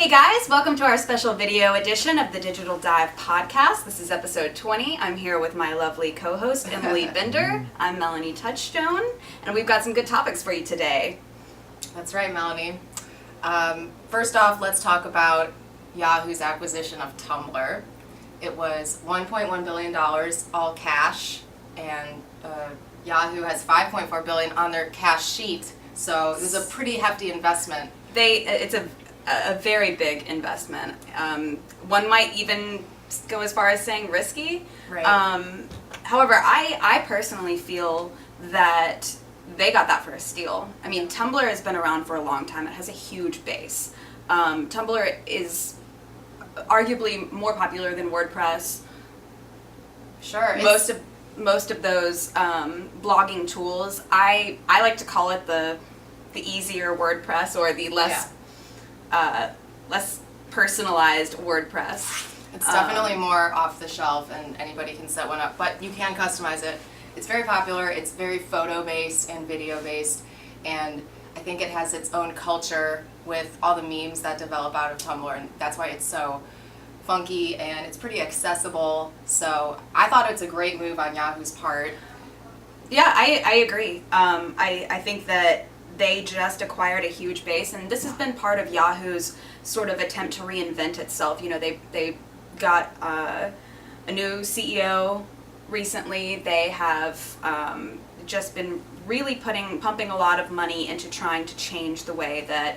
Hey guys, welcome to our special video edition of the Digital Dive podcast. This is episode 20. I'm here with my lovely co-host, Emily Binder. I'm Melanie Touchstone, and we've got some good topics for you today. That's right, Melanie. First off, let's talk about Yahoo's acquisition of Tumblr. It was $1.1 billion, all cash, and Yahoo has $5.4 billion on their cash sheet, so it was a pretty hefty investment. It's a very big investment. One might even go as far as saying risky. Right. However, I personally feel that they got that for a steal. I mean, Tumblr has been around for a long time. It has a huge base. Tumblr is arguably more popular than WordPress. Sure. Most of those blogging tools, I like to call it the easier WordPress, or the less personalized WordPress. It's definitely more off the shelf and anybody can set one up, but you can customize it. It's very popular, it's very photo based and video based, and I think it has its own culture with all the memes that develop out of Tumblr, and that's why it's so funky and it's pretty accessible. So I thought it's a great move on Yahoo's part. Yeah, I agree. I think that they just acquired a huge base, and this has been part of Yahoo's sort of attempt to reinvent itself. You know, they got a new CEO recently. They have just been really pumping a lot of money into trying to change the way that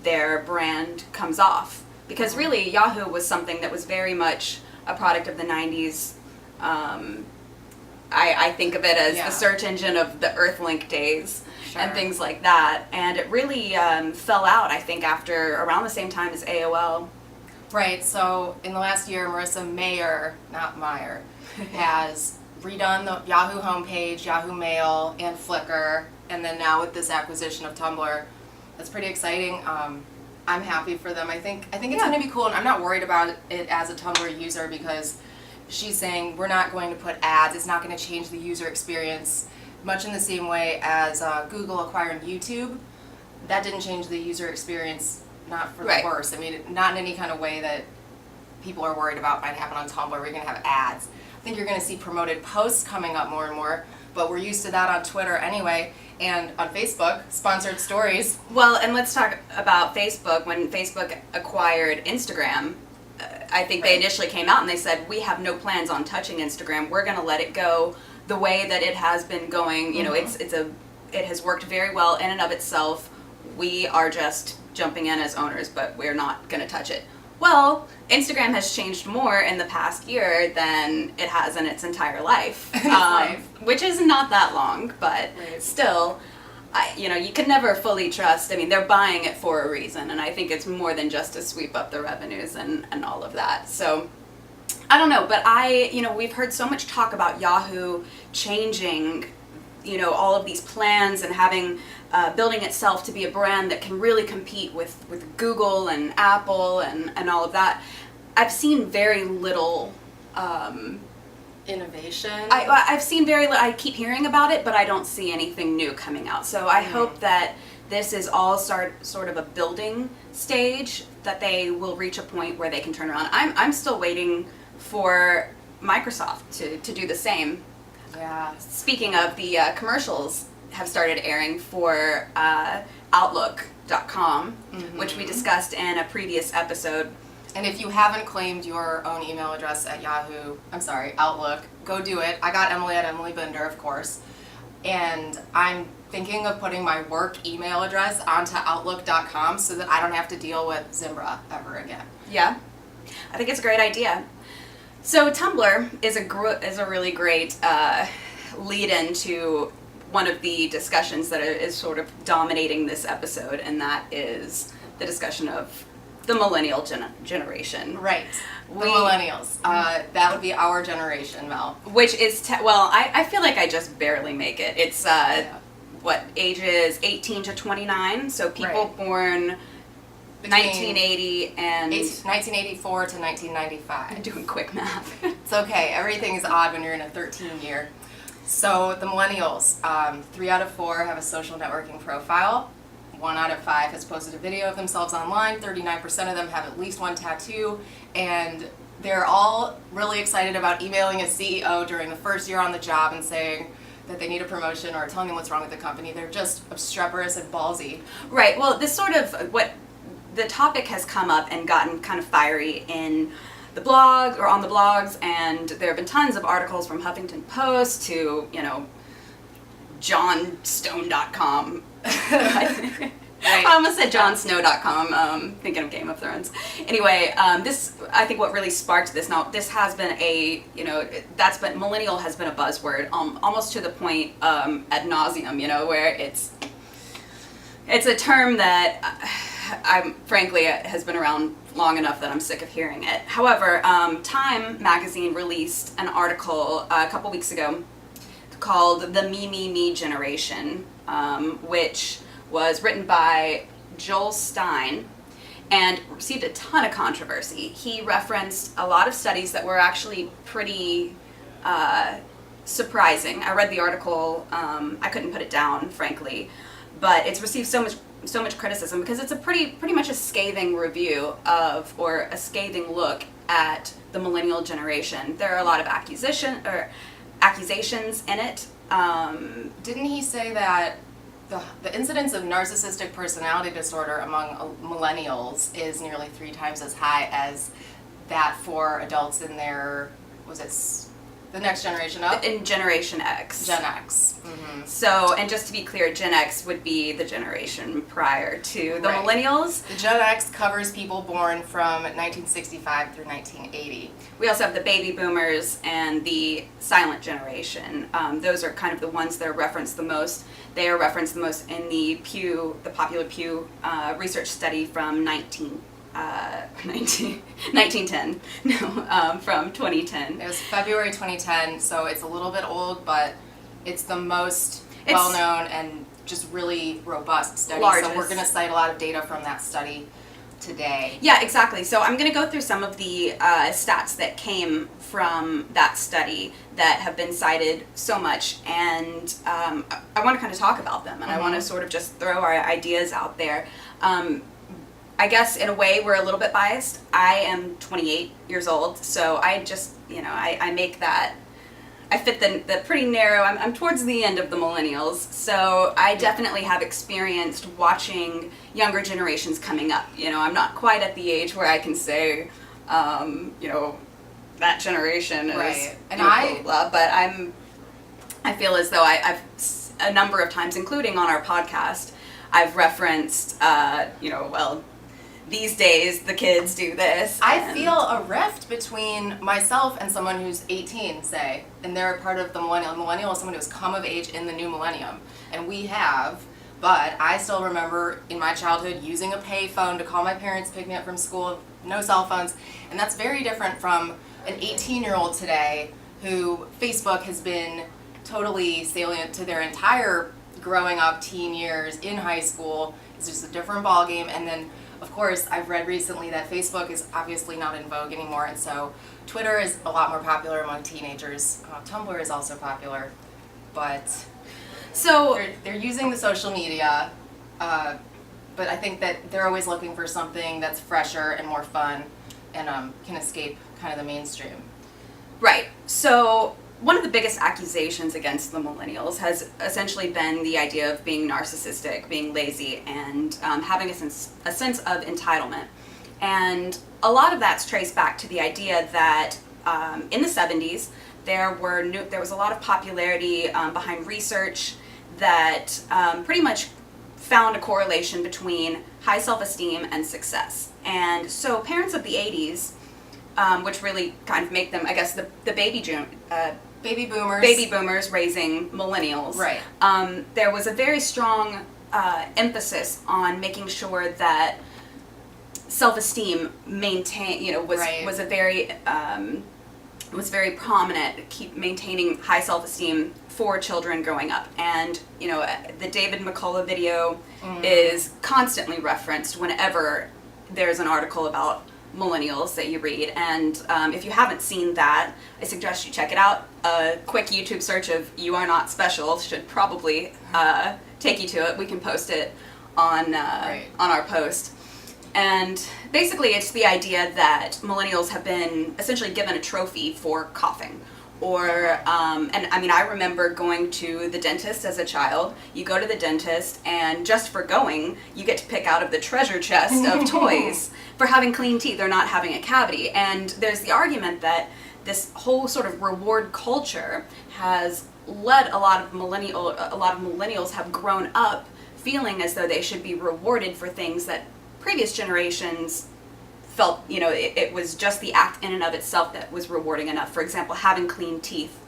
their brand comes off. Because really, Yahoo was something that was very much a product of the 90s. I think of it as the search engine of the Earthlink days. Sure. And things like that, and it really fell out, I think, after around the same time as AOL. Right, so in the last year, Marissa Mayer, not Meyer, has redone the Yahoo homepage, Yahoo Mail, and Flickr, and then now with this acquisition of Tumblr, that's pretty exciting. I'm happy for them. I think it's going to be cool, and I'm not worried about it as a Tumblr user, because she's saying we're not going to put ads, it's not going to change the user experience. Much in the same way as Google acquiring YouTube, that didn't change the user experience, not for the worse. I mean, not in any kind of way that people are worried about might happen on Tumblr. We're going to have ads. I think you're going to see promoted posts coming up more and more, but we're used to that on Twitter anyway, and on Facebook, sponsored stories. Well, and let's talk about Facebook. When Facebook acquired Instagram, I think they initially came out and they said, we have no plans on touching Instagram. We're going to let it go the way that it has been going. You know, it has worked very well in and of itself. We are just jumping in as owners, but we're not going to touch it. Well, Instagram has changed more in the past year than it has in its entire life, which is not that long, but still, you can never fully trust. I mean, they're buying it for a reason, and I think it's more than just to sweep up the revenues and all of that. So I don't know, but we've heard so much talk about Yahoo changing, all of these plans and having, building itself to be a brand that can really compete with Google and Apple and all of that. I've seen very little innovation. I've seen very little. I keep hearing about it, but I don't see anything new coming out. So I hope that this is all sort of a building stage, that they will reach a point where they can turn around. I'm still waiting for Microsoft to do the same. Yeah. Speaking of, the commercials have started airing for Outlook.com, which we discussed in a previous episode. And if you haven't claimed your own email address at Outlook, go do it. I got Emily at Emily Binder, of course. And I'm thinking of putting my work email address onto Outlook.com so that I don't have to deal with Zimbra ever again. Yeah, I think it's a great idea. So Tumblr is a really great lead-in to one of the discussions that is sort of dominating this episode, and that is the discussion of the millennial generation. Right. The millennials. That would be our generation, Mel. Which is, I feel like I just barely make it. It's, ages 18 to 29, so people born 1980 and 1984 to 1995. I'm doing quick math. It's okay. Everything is odd when you're in a 13 year. So the millennials, 3 out of 4 have a social networking profile. 1 out of 5 has posted a video of themselves online. 39% of them have at least one tattoo, and they're all really excited about emailing a CEO during the first year on the job and saying that they need a promotion or telling them what's wrong with the company. They're just obstreperous and ballsy. Right. Well, this sort of what the topic has come up and gotten kind of fiery in the blog or on the blogs, and there have been tons of articles from Huffington Post to, johnstone.com. Right. I almost said johnsnow.com, thinking of Game of Thrones. Anyway, this, I think what really sparked this, now this has been millennial has been a buzzword, almost to the point ad nauseum, where it's a term that I'm frankly has been around long enough that I'm sick of hearing it. However, Time magazine released an article a couple weeks ago called The Me Generation, which was written by Joel Stein and received a ton of controversy. He referenced a lot of studies that were actually pretty surprising. I read the article, I couldn't put it down, frankly, but it's received so much criticism because it's a pretty much a scathing review of, or a scathing look at the millennial generation. There are a lot of accusations in it. Didn't he say that the incidence of narcissistic personality disorder among millennials is nearly 3 times as high as that for adults in their, the next generation up? In Generation X. Gen X. Mm-hmm. So, and just to be clear, Gen X would be the generation prior to the millennials. The Gen X covers people born from 1965 through 1980. We also have the baby boomers and the silent generation. Those are kind of the ones that are referenced the most. They are referenced the most in the popular Pew research study from 1910. No, from 2010. It was February 2010, so it's a little bit old, but it's the most well-known and just really robust study. Largest. So we're going to cite a lot of data from that study today. Yeah, exactly. So I'm going to go through some of the stats that came from that study that have been cited so much, and I want to kind of talk about them, and I want to sort of just throw our ideas out there. I guess in a way we're a little bit biased. I am 28 years old, so I just, I make that, I fit the pretty narrow, I'm towards the end of the millennials, so I definitely have experienced watching younger generations coming up. I'm not quite at the age where I can say, that generation is, right. And blah, blah, but I feel as though I've a number of times, including on our podcast, I've referenced, these days the kids do this. I feel a rift between myself and someone who's 18, say, and they're part of the millennial. Millennial is someone who's come of age in the new millennium, and we have, but I still remember in my childhood using a pay phone to call my parents, pick me up from school, no cell phones, and that's very different from an 18-year-old today who Facebook has been totally salient to their entire growing up teen years in high school. It's just a different ballgame, and then of course, I've read recently that Facebook is obviously not in vogue anymore, and so Twitter is a lot more popular among teenagers. Tumblr is also popular, but so they're using the social media, but I think that they're always looking for something that's fresher and more fun and can escape kind of the mainstream. Right. So one of the biggest accusations against the millennials has essentially been the idea of being narcissistic, being lazy, and having a sense of entitlement. And a lot of that's traced back to the idea that in the 70s there was a lot of popularity behind research that pretty much found a correlation between high self-esteem and success. And so parents of the 80s, which really kind of make them, I guess, the baby boomers raising millennials. Right. There was a very strong emphasis on making sure that self-esteem was very prominent. Keep maintaining high self-esteem for children growing up, and the David McCullough video is constantly referenced whenever there's an article about millennials that you read, and if you haven't seen that, I suggest you check it out. A quick YouTube search of "You Are Not Special" should probably take you to it. We can post it on our post. And basically it's the idea that millennials have been essentially given a trophy for coughing. Or, and I mean, I remember going to the dentist as a child. You go to the dentist, and just for going, you get to pick out of the treasure chest of toys for having clean teeth or not having a cavity. And there's the argument that this whole sort of reward culture has led a lot of millennials have grown up feeling as though they should be rewarded for things that previous generations felt, it was just the act in and of itself that was rewarding enough. For example, having clean teeth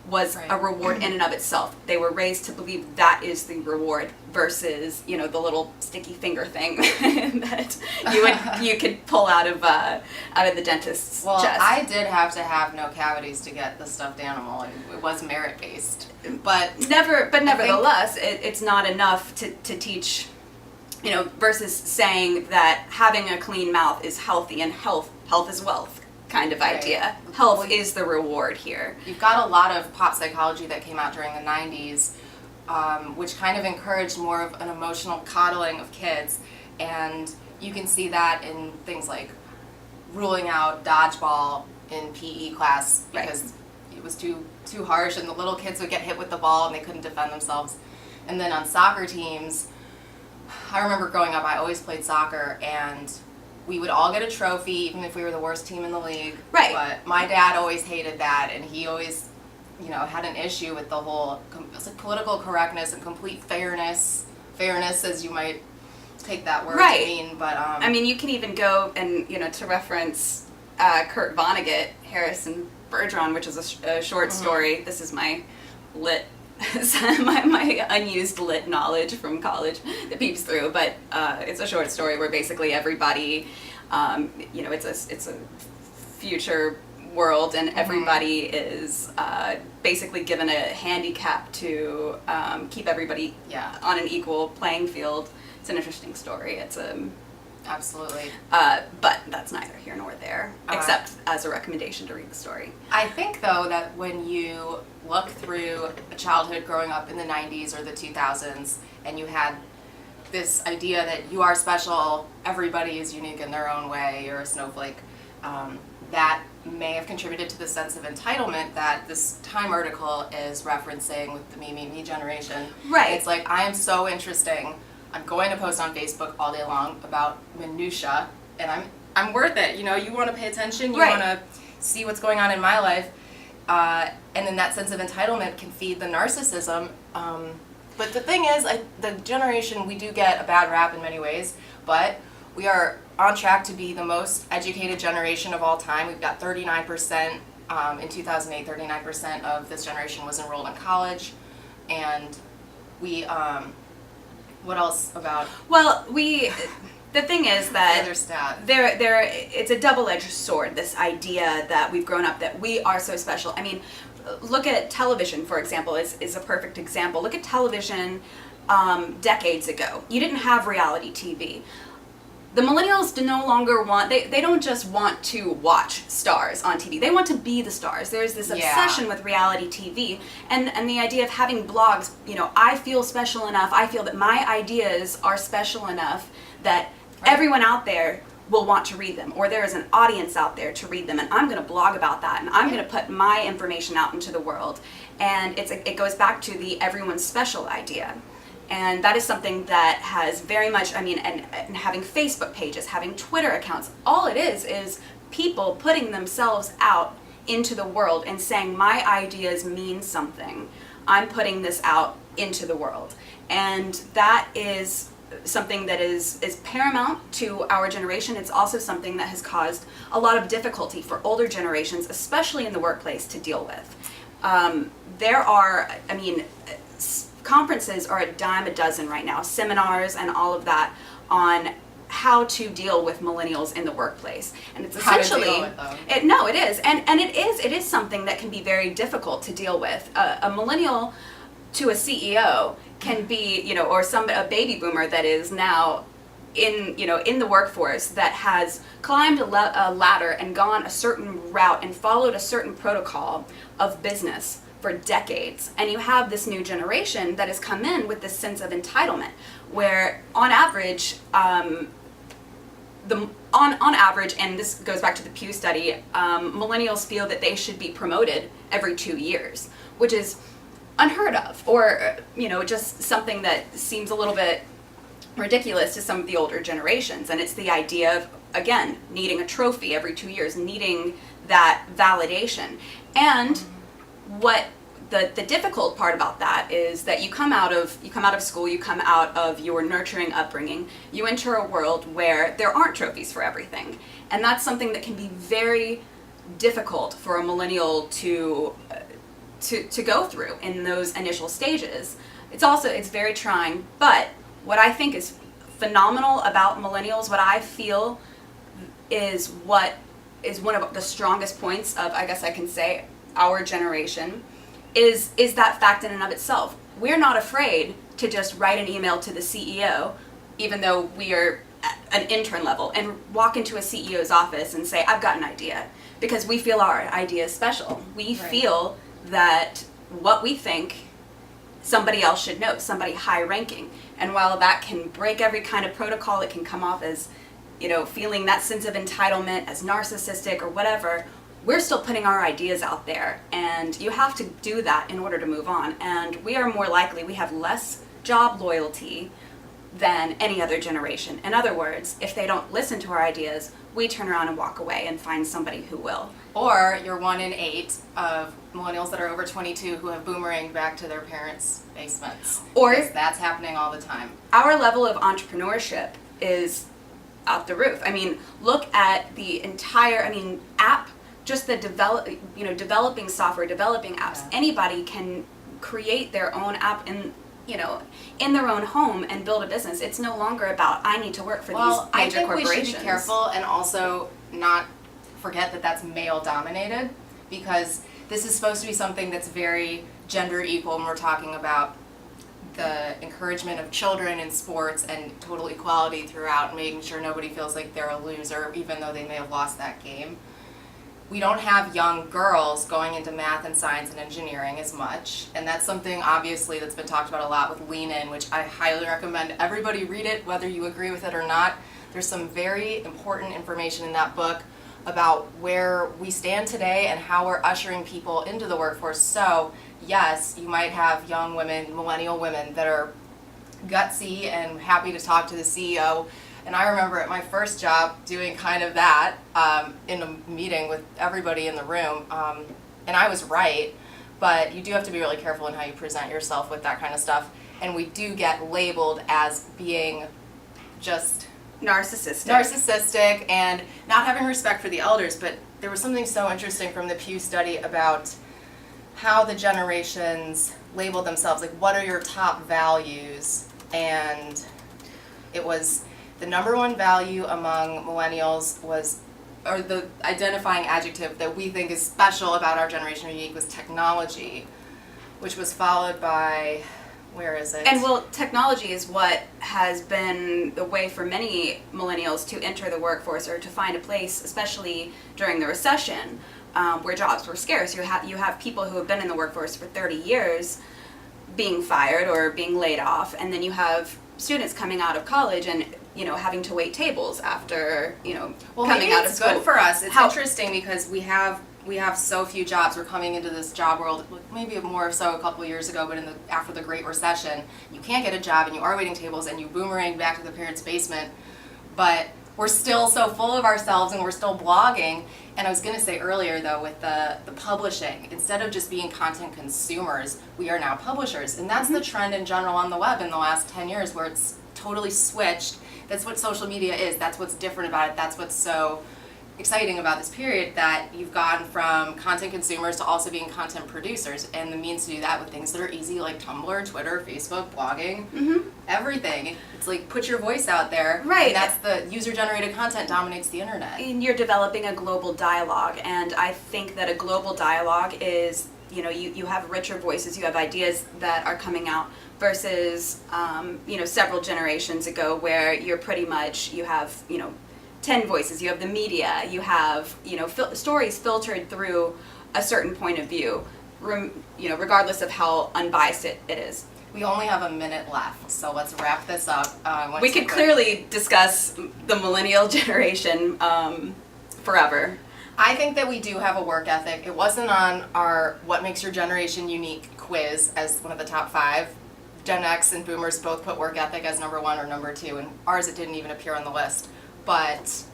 was a reward in and of itself. They were raised to believe that is the reward versus, the little sticky finger thing that you could pull out of the dentist's chest. I did have to have no cavities to get the stuffed animal. It was merit based, but nevertheless, it's not enough to teach. Versus saying that having a clean mouth is healthy, and health is wealth kind of idea. Health is the reward here. You've got a lot of pop psychology that came out during the 90s, which kind of encouraged more of an emotional coddling of kids. And you can see that in things like ruling out dodgeball in PE class because it was too harsh, and the little kids would get hit with the ball and they couldn't defend themselves. And then on soccer teams, I remember growing up, I always played soccer, and we would all get a trophy, even if we were the worst team in the league. Right. But my dad always hated that, and he always, had an issue with the whole political correctness and complete fairness as you might take that word to mean. But you can even go and to reference Kurt Vonnegut, Harrison Bergeron, which is a short story. This is my lit. my unused lit knowledge from college that peeps through, but it's a short story where basically everybody, it's a future world, and everybody is basically given a handicap to keep everybody on an equal playing field. It's an interesting story. It's absolutely. But that's neither here nor there, except as a recommendation to read the story. I think, though, that when you look through a childhood growing up in the 90s or the 2000s, and you had this idea that you are special, everybody is unique in their own way, you're a snowflake, that may have contributed to the sense of entitlement that this Time article is referencing with the me generation. Right. It's like, I am so interesting. I'm going to post on Facebook all day long about minutia, and I'm worth it. You want to pay attention, you want to see what's going on in my life, and then that sense of entitlement can feed the narcissism. But the thing is, the generation, we do get a bad rap in many ways, but we are on track to be the most educated generation of all time. We've got 39%, in 2008, 39% of this generation was enrolled in college, and we, what else about? Well, the thing is that other stat. it's a double-edged sword, this idea that we've grown up that we are so special. I mean, look at television, for example, is a perfect example. Look at television decades ago. You didn't have reality TV. The millennials no longer want, they don't just want to watch stars on TV. They want to be the stars. There's this obsession with reality TV and the idea of having blogs. I feel special enough. I feel that my ideas are special enough that everyone out there will want to read them, or there is an audience out there to read them, and I'm going to blog about that, and I'm going to put my information out into the world. And it goes back to the everyone's special idea. And that is something that has very much, and having Facebook pages, having Twitter accounts, all it is people putting themselves out into the world and saying, my ideas mean something. I'm putting this out into the world. And that is something that is paramount to our generation. It's also something that has caused a lot of difficulty for older generations, especially in the workplace, to deal with. There are, conferences are a dime a dozen right now, seminars and all of that on how to deal with millennials in the workplace. And it's essentially, it is. And it is something that can be very difficult to deal with. A millennial to a CEO can be, or a baby boomer that is now in the workforce that has climbed a ladder and gone a certain route and followed a certain protocol of business for decades, and you have this new generation that has come in with this sense of entitlement. where on average, on average, and this goes back to the Pew study, millennials feel that they should be promoted every 2 years, which is unheard of, or just something that seems a little bit ridiculous to some of the older generations. And it's the idea of, again, needing a trophy every 2 years, needing that validation. And what the difficult part about that is that you come out of school, you come out of your nurturing upbringing, you enter a world where there aren't trophies for everything. And that's something that can be very difficult for a millennial to go through in those initial stages. It's very trying, but what I think is phenomenal about millennials, what I feel is one of the strongest points of, I guess I can say, our generation, is that fact in and of itself. We're not afraid to just write an email to the CEO, even though we are at an intern level, and walk into a CEO's office and say, I've got an idea, because we feel our idea is special. We feel that what we think somebody else should know, somebody high ranking. And while that can break every kind of protocol, it can come off as, feeling that sense of entitlement, as narcissistic or whatever, we're still putting our ideas out there. And you have to do that in order to move on. And we are more likely, we have less job loyalty than any other generation. In other words, if they don't listen to our ideas, we turn around and walk away and find somebody who will. Or you're 1 in 8 of millennials that are over 22 who have boomeranged back to their parents' basements. Or because that's happening all the time. Our level of entrepreneurship is out the roof. I mean, look at the entire, app, just the developing software, developing apps. Yeah. Anybody can create their own app in their own home and build a business. It's no longer about, I need to work for these major corporations. I think we should be careful and also not forget that that's male dominated, because this is supposed to be something that's very gender equal, and we're talking about the encouragement of children in sports and total equality throughout, making sure nobody feels like they're a loser even though they may have lost that game. We don't have young girls going into math and science and engineering as much, and that's something obviously that's been talked about a lot with Lean In, which I highly recommend everybody read it, whether you agree with it or not. There's some very important information in that book about where we stand today and how we're ushering people into the workforce. So yes, you might have young women, millennial women, that are gutsy and happy to talk to the CEO. And I remember at my first job doing kind of that in a meeting with everybody in the room, and I was right, but you do have to be really careful in how you present yourself with that kind of stuff. And we do get labeled as being just narcissistic and not having respect for the elders. But there was something so interesting from the Pew study about how the generations labeled themselves, like what are your top values, and it was the number one value among millennials was, or the identifying adjective that we think is special about our generation or unique, was technology, which was followed by, where is it? And technology is what has been the way for many millennials to enter the workforce or to find a place, especially during the recession, where jobs were scarce. You have people who have been in the workforce for 30 years being fired or being laid off, and then you have students coming out of college and having to wait tables after coming out of school. Well, good for us. It's interesting because we have so few jobs. We're coming into this job world, maybe more so a couple of years ago, but after the Great Recession, you can't get a job and you are waiting tables and you boomerang back to the parents' basement. But we're still so full of ourselves and we're still blogging. And I was going to say earlier, though, with the publishing, instead of just being content consumers, we are now publishers. And that's the trend in general on the web in the last 10 years, where it's totally switched. That's what social media is. That's what's different about it. That's what's so exciting about this period, that you've gone from content consumers to also being content producers, and the means to do that with things that are easy, like Tumblr, Twitter, Facebook, blogging, everything. It's like, put your voice out there. Right. And that's the user-generated content dominates the internet. And you're developing a global dialogue, and I think that a global dialogue is, you have richer voices, you have ideas that are coming out versus, several generations ago where you're pretty much, you have, 10 voices, you have the media, you have, stories filtered through a certain point of view, regardless of how unbiased it is. We only have a minute left, so let's wrap this up. We could clearly discuss the millennial generation forever. I think that we do have a work ethic. It wasn't on our What Makes Your Generation Unique quiz as one of the top 5. Gen X and Boomers both put work ethic as number 1 or number 2, and ours it didn't even appear on the list. But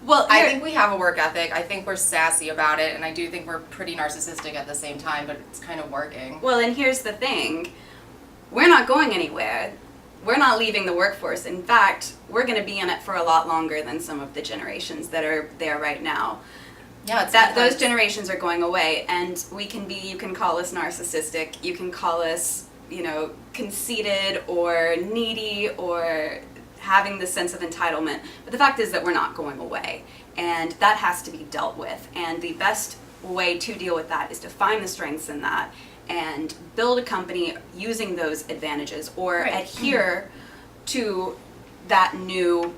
I think we have a work ethic. I think we're sassy about it, and I do think we're pretty narcissistic at the same time, but it's kind of working. Well, and here's the thing. We're not going anywhere. We're not leaving the workforce. In fact, we're going to be in it for a lot longer than some of the generations that are there right now. Yeah, those generations are going away, and you can call us narcissistic, you can call us, conceited or needy or having this sense of entitlement, but the fact is that we're not going away, and that has to be dealt with, and the best way to deal with that is to find the strengths in that and build a company using those advantages or adhere to that new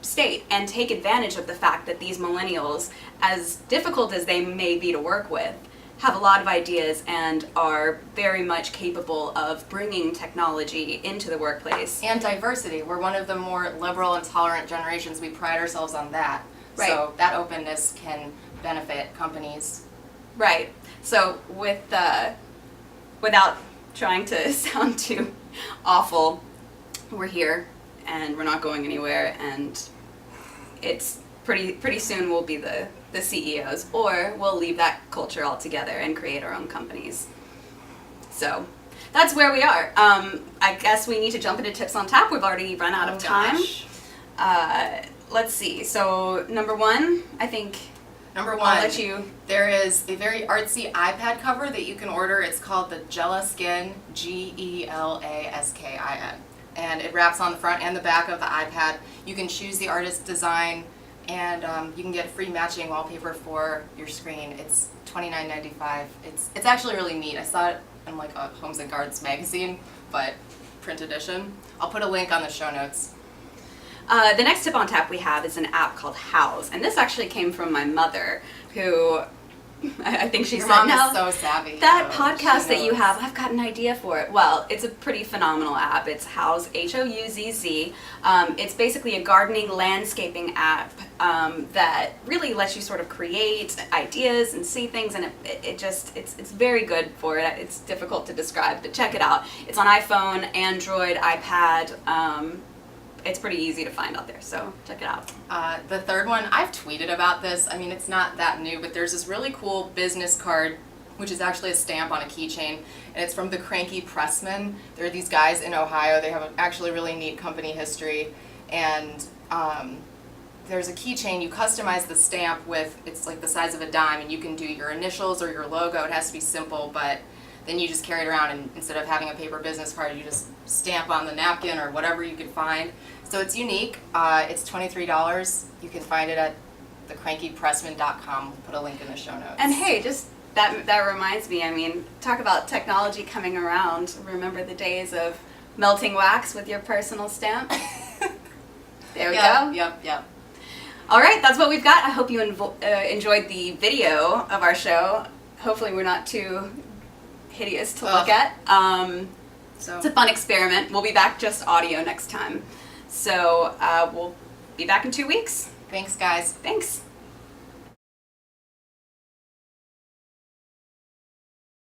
state and take advantage of the fact that these millennials, as difficult as they may be to work with, have a lot of ideas and are very much capable of bringing technology into the workplace. And diversity. We're one of the more liberal and tolerant generations. We pride ourselves on that. Right. So that openness can benefit companies. Right. So without trying to sound too awful, we're here and we're not going anywhere, and it's pretty soon we'll be the CEOs, or we'll leave that culture altogether and create our own companies. So that's where we are. I guess we need to jump into tips on tap. We've already run out of time. Let's see. So number 1, I think. Number 1, I'll let you. There is a very artsy iPad cover that you can order. It's called the Gelaskin, Gelaskin. And it wraps on the front and the back of the iPad. You can choose the artist's design, and you can get free matching wallpaper for your screen. It's $29.95. It's actually really neat. I saw it in like a Homes and Gardens magazine, but print edition. I'll put a link on the show notes. The next tip on tap we have is an app called House, and this actually came from my mother, who I think she Your said, mom "Now is so savvy. that podcast that you have, I've got an idea for it." Well, it's a pretty phenomenal app. It's Houzz, Houzz. It's basically a gardening landscaping app that really lets you sort of create ideas and see things, and it's very good for it. It's difficult to describe, but check it out. It's on iPhone, Android, iPad. It's pretty easy to find out there, so check it out. The third one, I've tweeted about this. I mean, it's not that new, but there's this really cool business card, which is actually a stamp on a keychain, and it's from the Cranky Pressmen. There are these guys in Ohio. They have an actually really neat company history, and there's a keychain. You customize the stamp with, it's like the size of a dime, and you can do your initials or your logo. It has to be simple, but then you just carry it around, and instead of having a paper business card, you just stamp on the napkin or whatever you could find. So it's unique. It's $23. You can find it at thecrankypressman.com. We'll put a link in the show notes. And hey, just that reminds me, I mean, talk about technology coming around. Remember the days of melting wax with your personal stamp? There we go. Yep. All right, that's what we've got. I hope you enjoyed the video of our show. Hopefully we're not too hideous to look at. It's a fun experiment. We'll be back just audio next time. So we'll be back in 2 weeks. Thanks, guys. Thanks.